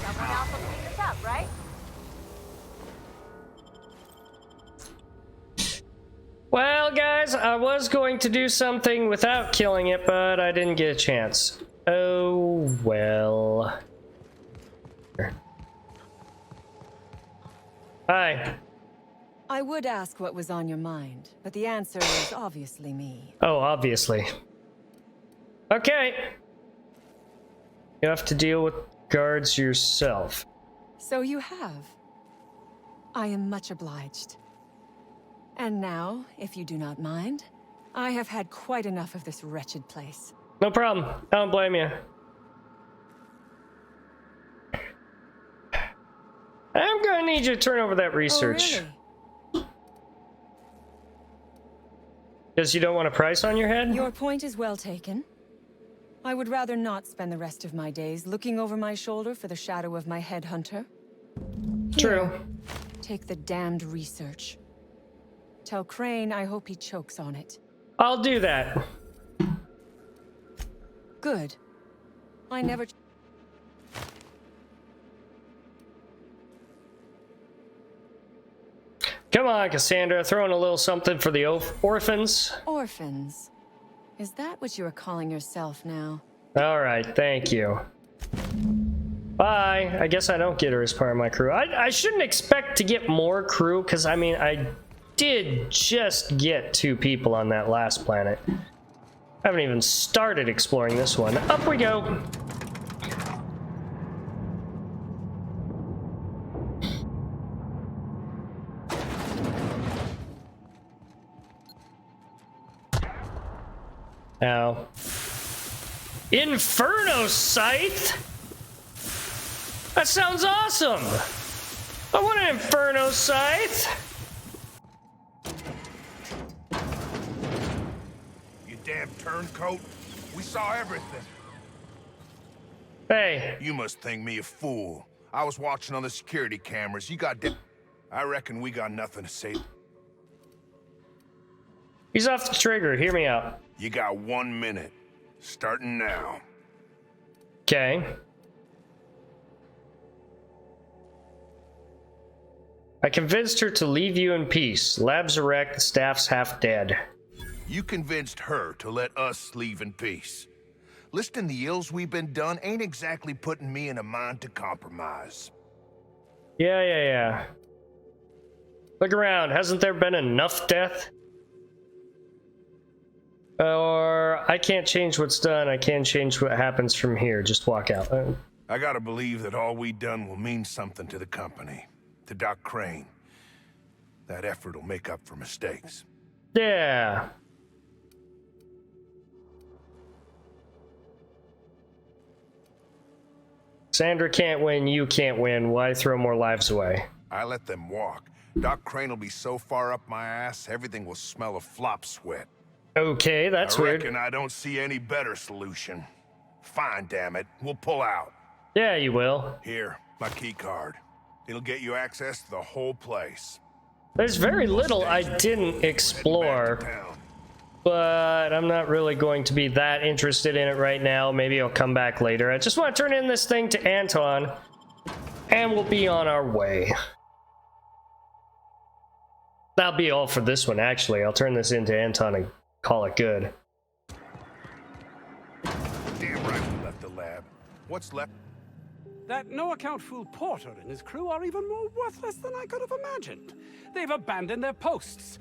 D: Someone else will pick this up, right?
A: Well, guys, I was going to do something without killing it, but I didn't get a chance. Oh, well. Hi.
T: I would ask what was on your mind, but the answer is obviously me.
A: Oh, obviously. Okay. You have to deal with guards yourself.
T: So you have. I am much obliged. And now, if you do not mind, I have had quite enough of this wretched place.
A: No problem. I don't blame you. I'm gonna need you to turn over that research.
T: Oh, really?
A: Because you don't want a price on your head?
T: Your point is well taken. I would rather not spend the rest of my days looking over my shoulder for the shadow of my headhunter.
A: True.
T: Here, take the damned research. Tell Crane I hope he chokes on it.
A: I'll do that.
T: Good. I never...
A: Come on, Cassandra, throw in a little something for the orphans.
T: Orphans? Is that what you are calling yourself now?
A: All right, thank you. Bye. I guess I don't get her as part of my crew. I shouldn't expect to get more crew, because, I mean, I did just get 2 people on that last planet. I haven't even started exploring this one. Up we go. Now, Inferno Scythe? That sounds awesome! I want an Inferno Scythe!
U: You damn turncoat. We saw everything.
A: Hey.
U: You must think me a fool. I was watching on the security cameras. You got I reckon we got nothing to say.
A: He's off the trigger. Hear me out.
U: You got 1 minute. Starting now.
A: Okay. I convinced her to leave you in peace. Lab's wrecked, the staff's half dead.
U: You convinced her to let us leave in peace. Listing the ills we've been done ain't exactly putting me in a mind to compromise.
A: Yeah. Look around. Hasn't there been enough death? Or I can't change what's done. I can change what happens from here. Just walk out.
U: I gotta believe that all we done will mean something to the company. To Doc Crane. That effort will make up for mistakes.
A: Yeah. Sandra can't win, you can't win. Why throw more lives away?
U: I let them walk. Doc Crane will be so far up my ass, everything will smell of flop sweat.
A: Okay, that's weird.
U: I reckon I don't see any better solution. Fine, damn it. We'll pull out.
A: Yeah, you will.
U: Here, my key card. It'll get you access to the whole place.
A: There's very little I didn't explore, but I'm not really going to be that interested in it right now. Maybe I'll come back later. I just want to turn in this thing to Anton, and we'll be on our way. That'll be all for this one, actually. I'll turn this into Anton and call it good.
U: Damn right we left the lab. What's left?
S: That no-account fool Porter and his crew are even more worthless than I could have imagined. They've abandoned their posts.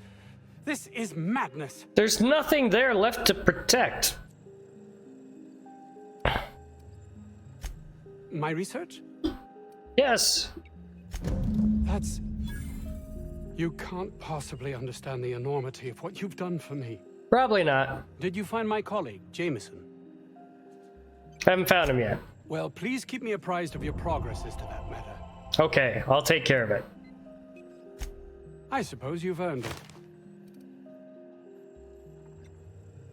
S: This is madness.
A: There's nothing there left to protect.
S: My research?
A: Yes.
S: That's... You can't possibly understand the enormity of what you've done for me.
A: Probably not.
S: Did you find my colleague, Jameson?
A: Haven't found him yet.
S: Well, please keep me apprised of your progress as to that matter.
A: Okay, I'll take care of it.
S: I suppose you've earned it.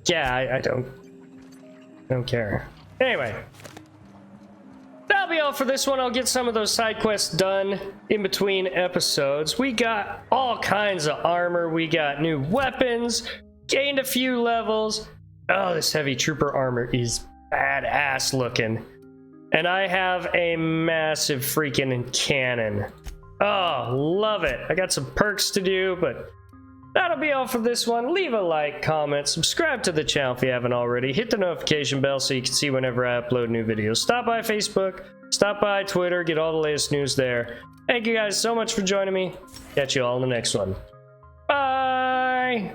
A: Yeah, I don't care. Anyway, that'll be all for this one. I'll get some of those side quests done in between episodes. We got all kinds of armor. We got new weapons, gained a few levels. Oh, this heavy trooper armor is badass looking. And I have a massive freaking cannon. Oh, love it. I got some perks to do, but that'll be all for this one. Leave a like, comment, subscribe to the channel if you haven't already. Hit the notification bell so you can see whenever I upload new videos. Stop by Facebook, stop by Twitter, get all the latest news there. Thank you guys so much for joining me. Catch you all in the next one. Bye!